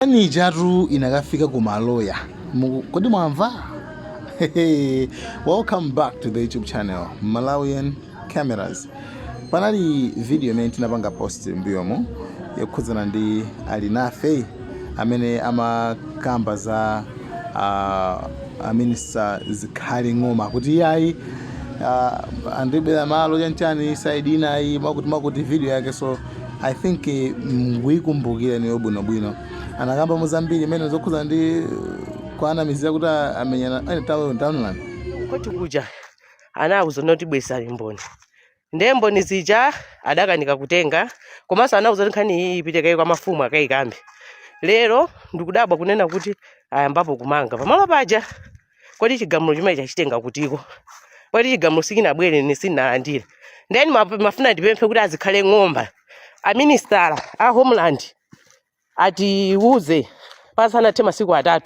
Ni jaru inakafika kumaloya. Kodi mwamva? Welcome back to the YouTube channel Malawian Cameras. Panali video imene tinapanga post mbiyomo yokhuzana ndi Alinafe amene amakamba za minister zikhali ng'oma kuti yayi andibela malo chanchani side inayi makuti video yake, so I think mwikumbukire niyo bwino anakamba muzambiri imene zokhuza ndi kwana mizira kuti amenyana ene tawe ntaonani kuti kuja anauza noti bwesa limboni ndemboni zija adakanika kutenga komanso anauza nkhani ipiteke kwa mafumu akaikambe. Lero ndikudabwa kunena kuti ayambapo kumanga pamalo paja. Kodi chigamulo chimene chachitenga kutiko, kodi chigamulo sikinabwere ni sinalandire. Ndeni mafuna ndipemphe kuti azikhale ng'omba aministala a Homeland atiuze pasana tema masiku 3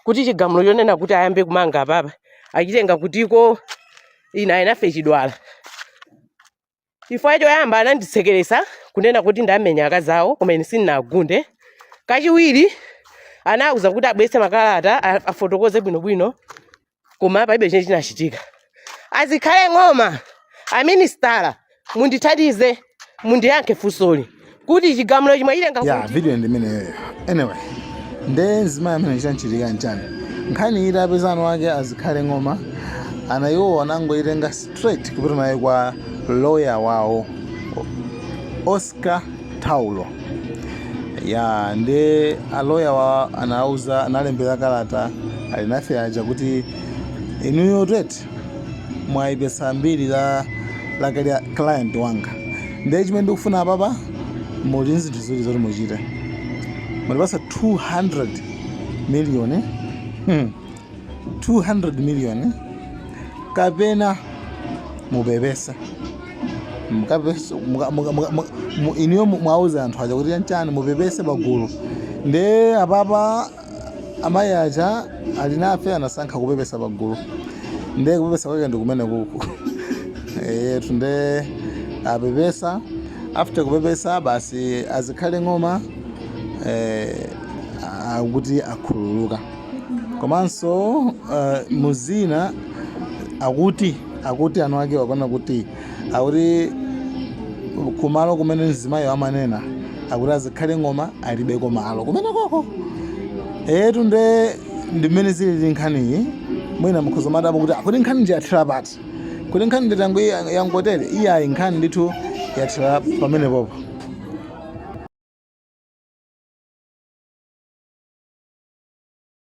kuti chigamulo yonena kuti ayambe kumanga papa achitenga kutiko inafe chidwala. Chifukwa choyamba ananditsekeresa kunena kuti ndamenya akazawo koma ine sinagunde. Kachiwiri anauza kuti abwese makalata afotokoze bwinobwino koma paibe chenje chinachitika. Azikhale ng'oma aministala mundithandize mundiyankhe funsoli kuti chigamulo chimwe chitenga kuti video ndimene anyway ndenzima amene chanchitika nchani nkhani ita apezano wake azikhale ng'oma anayo anangoitenga straight kupita naye kwa lawyer wao Oscar Taulo. Nde lawyer wa anauza analembera kalata Alinafe aja kuti inuyo rate mwaipesa mbiri la client wanga. Nde chimene ndikufuna papa mulinzi tizuri zoti muchite mulipasa 200 million 200 million kapena mubebesa iniyo mwauza anthu aja kuti yanchani mubebese bagulu. Nde apapa amayi aja Alinafe anasankha kubebesa bagulu. Nde kubebesa kwake ndikumene kuku tunde abebesa. After kubebesa basi azikhale ng'oma akuti akhululuka komanso muzina akuti anu ake wakona kuti akuti kumalo kumene mzimayo amanena akuti azikhale ng'oma alibeko malo kumene koko tunde ndimene zili nkhaniyi mwina mukhozo madabo kuti akuti nkhani nje yathira pati kuti nkhani nditango yangotere iyayi nkhani ndithu yathira pamene popo.